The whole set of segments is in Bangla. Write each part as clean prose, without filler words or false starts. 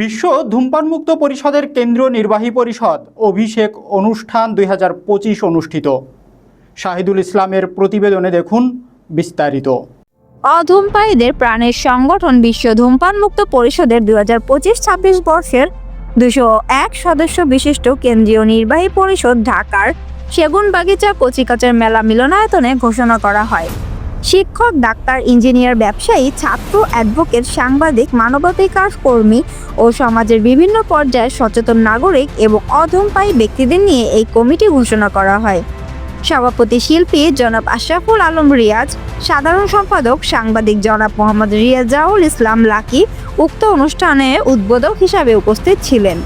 বিশ্ব ধূমপানমুক্ত পরিষদের কেন্দ্রীয় নির্বাহী পরিষদ অভিষেক অনুষ্ঠান 2025 অনুষ্ঠিত। শাহিদুল ইসলামের প্রতিবেদনে দেখুন বিস্তারিত। অধূমপায়ীদের প্রাণের সংগঠন বিশ্ব ধূমপানমুক্ত পরিষদের 2025-26 বর্ষের 201 সদস্য বিশিষ্ট কেন্দ্রীয় নির্বাহী পরিষদ ঢাকার সেগুনবাগিচা কচিকাঁচার মেলা মিলনায়তনে ঘোষণা করা হয়। শিক্ষক, ডাক্তার, ইঞ্জিনিয়ার, ব্যবসায়ী, ছাত্র, অ্যাডভোকেট, সাংবাদিক, মানবাধিকার কর্মী ও সমাজের বিভিন্ন পর্যায়ে সচেতন নাগরিক এবং অধূমপায়ী ব্যক্তিদের নিয়ে এই কমিটি ঘোষণা করা হয়। সভাপতি শিল্পী জনাব আশরাফুল আলম রিয়াজ, সাধারণ সম্পাদক সাংবাদিক জনাব মোহাম্মদ রিয়াজাউল ইসলাম লাকি উক্ত অনুষ্ঠানে উদ্বোধক হিসাবে উপস্থিত ছিলেন।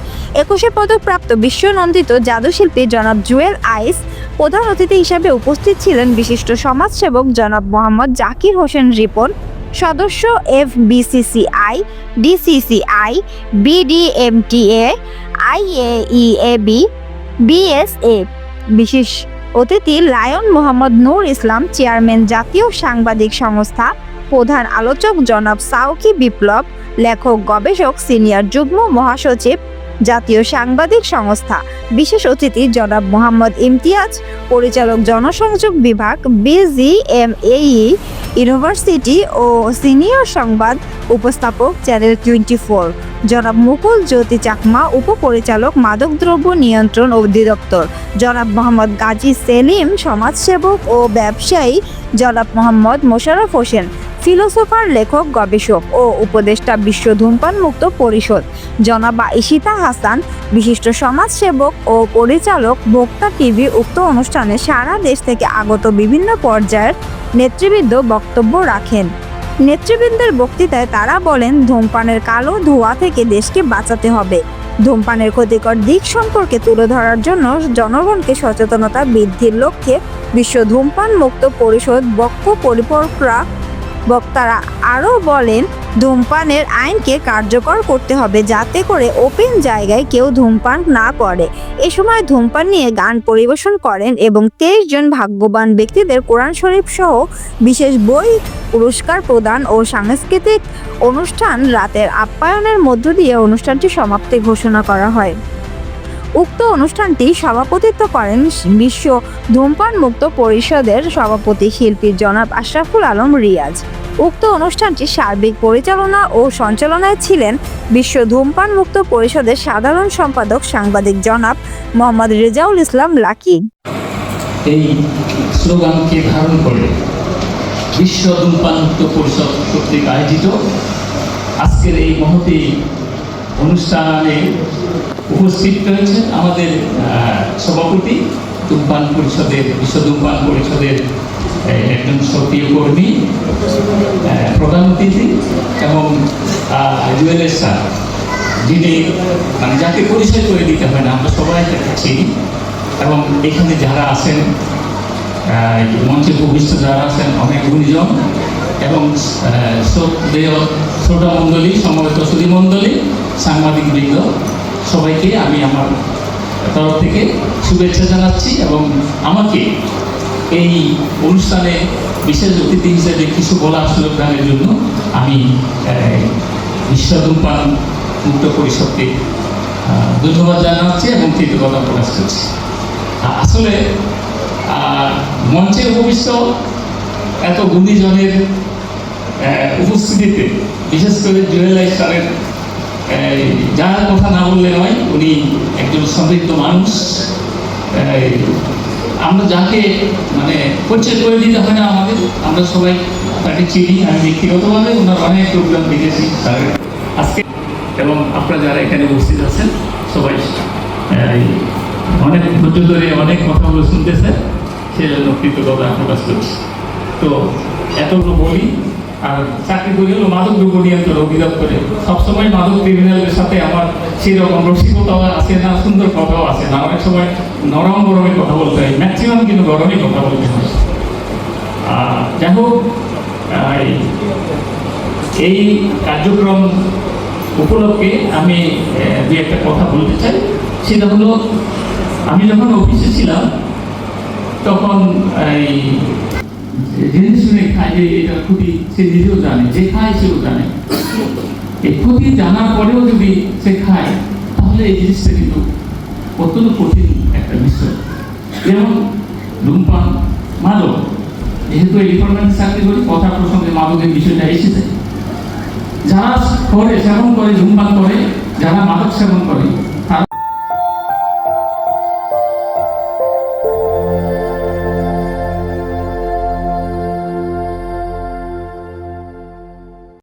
21 পদকপ্রাপ্ত বিশ্বনন্দিত জাদুশিল্পী জনাব জুয়েল আইস, প্রধান অতিথি হিসাবে উপস্থিত ছিলেন বিশিষ্ট সমাজসেবক জনাব মোহাম্মদ জাকির হোসেন রিপন, সদস্য FBCCI, DCCI, BDMTA, IAEAB, BSA। বিশেষ অতিথি লায়ন মোহাম্মদ নূর ইসলাম, চেয়ারম্যান জাতীয় সাংবাদিক সংস্থা, প্রধান আলোচক জনাব সাউকি বিপ্লব, লেখক গবেষক সিনিয়র যুগ্ম মহাসচিব জাতীয় সাংবাদিক সংস্থা, বিশেষ অতিথি জনাব মোহাম্মদ ইমতিয়াজ, পরিচালক জনসংযোগ বিভাগ, BGMAE ইউনিভার্সিটি ও সিনিয়র সংবাদ উপস্থাপক চ্যানেল 24, জনাব মুকুল জ্যোতি চাকমা, উপপরিচালক মাদকদ্রব্য নিয়ন্ত্রণ অধিদপ্তর, জনাব মোহাম্মদ গাজী সেলিম, সমাজসেবক ও ব্যবসায়ী, জনাব মোহাম্মদ মোশাররফ হোসেন, ফিলোসোফার, লেখক, গবেষক ও উপদেষ্টা বিশ্ব ধূমপান মুক্ত পরিষদ, জনাব ইশিতা হাসান, বিশিষ্ট সমাজসেবক ও পরিচালক, ভোক্তা টিভি। উক্ত অনুষ্ঠানে সারা দেশ থেকে আগত বিভিন্ন পর্যায়ের নেতৃবৃন্দ বক্তব্য রাখেন। নেতৃবৃন্দের বক্তৃতায় তারা বলেন, ধূমপানের কালো ধোঁয়া থেকে দেশকে বাঁচাতে হবে। ধূমপানের ক্ষতিকর দিক সম্পর্কে তুলে ধরার জন্য জনগণকে সচেতনতা বৃদ্ধির লক্ষ্যে বিশ্ব ধূমপান মুক্ত পরিষদ বক্তারা আরও বলেন, ধূমপানের আইনকে কার্যকর করতে হবে যাতে করে ওপেন জায়গায় কেউ ধূমপান না করে। এ সময় ধূমপান নিয়ে গান পরিবেশন করেন এবং 23 জন ভাগ্যবান ব্যক্তিদের কোরআন শরীফ সহ বিশেষ বই পুরস্কার প্রদান ও সাংস্কৃতিক অনুষ্ঠান রাতের আপ্যায়নের মধ্য দিয়ে অনুষ্ঠানটি সমাপ্তি ঘোষণা করা হয়। উক্ত অনুষ্ঠানটি সভাপতিত্ব করেন বিশ্ব ধূমপান মুক্ত পরিষদের সভাপতি শিল্পী জনাব আশরাফুল আলম রিয়াজ। উক্ত অনুষ্ঠানটি সার্বিক পরিচালনা ও সঞ্চালনায় ছিলেন বিশ্ব ধূমপান মুক্ত পরিষদের সাধারণ সম্পাদক সাংবাদিক জনাব মোহাম্মদ রেজাউল ইসলাম লাকি। এই স্লোগানকে ধারণ করে বিশ্ব ধূমপান মুক্ত পরিষদ কর্তৃক আয়োজিত আজকের এই মহতী অনুষ্ঠানে উপস্থিত রয়েছে আমাদের সভাপতি, ধূমপান পরিষদের, বিশ্ব ধূমপান পরিষদের একজন সক্রিয় কর্মী, প্রধান অতিথি এবং জুয়েলের স্যার, যিনি মানে যাকে পরিচয় করে দিতে হয় না, আমরা সবাই চিনি। এবং এখানে যারা আছেন, মঞ্চে ভূমিষ্ঠ যারা আছেন, অনেক গুণীজন এবং শ্রোতা মণ্ডলী, সমবেত সুধী মণ্ডলী, সাংবাদিক বৃন্দ, সবাইকে আমি আমার তরফ থেকে শুভেচ্ছা জানাচ্ছি। এবং আমাকে এই অনুষ্ঠানে বিশেষ অতিথি হিসেবে কিছু বলার সুযোগ দানের জন্য আমি বিশ্ব ধূমপান মুক্ত পরিষদকে ধন্যবাদ জানাচ্ছি এবং কৃতজ্ঞতা প্রকাশ করছি। আসলে মঞ্চে উপবিষ্ট এত গুণীজনের উপস্থিতিতে, বিশেষ করে জুয়েল আইস স্যারের যার কথা না বললে নয়, উনি একজন সমৃদ্ধ মানুষ। আমরা যাকে মানে পরিচয় করে দিতে হয় না আমাদের, আমরা সবাই তাকে চিনি। আমি ব্যক্তিগতভাবে ওনার অনেক প্রোগ্রাম দেখেছি স্যারের আজকে, এবং আপনারা যারা এখানে উপস্থিত আছেন সবাই অনেক ধৈর্য ধরে অনেক কথাগুলো শুনতেছেন, সেজন্য কৃতজ্ঞতা প্রকাশ করছি। তো এতগুলো বলি, আর চাকরি করি হলো মাদক দ্রব্য নিয়ন্ত্রণ অধিদপ্তরে। সবসময় মাদক ক্রিমিনালদের সাথে আমার সেরকম রসিকতাও আছে না, সুন্দর কথাও আছে না। অনেক সময় নরম গরমে কথা বলতে হয়, ম্যাক্সিমাম কিন্তু গরমে কথা বলতে হয়। যাই হোক, এই কার্যক্রম উপলক্ষে আমি দু একটা কথা বলতে চাই। সেটা হলো, আমি যখন অফিসে ছিলাম তখন জেনে শুনে খায় যে এটা খুবই, সে নিজেও জানে, যে খায় সেও জানে। এই ক্ষতি জানার পরেও যদি সে খায়, তাহলে এই জিনিসটা কিন্তু অত্যন্ত কঠিন একটা বিষয়। যেমন ধূমপান, মাদক, যেহেতু এই ডিপার্টমেন্টে চাকরি করি, কথা প্রসঙ্গে মাদকের বিষয়টা এসেছে। যারা করে, সেবন করে, ধূমপান করে, যারা মাদক সেবন করে,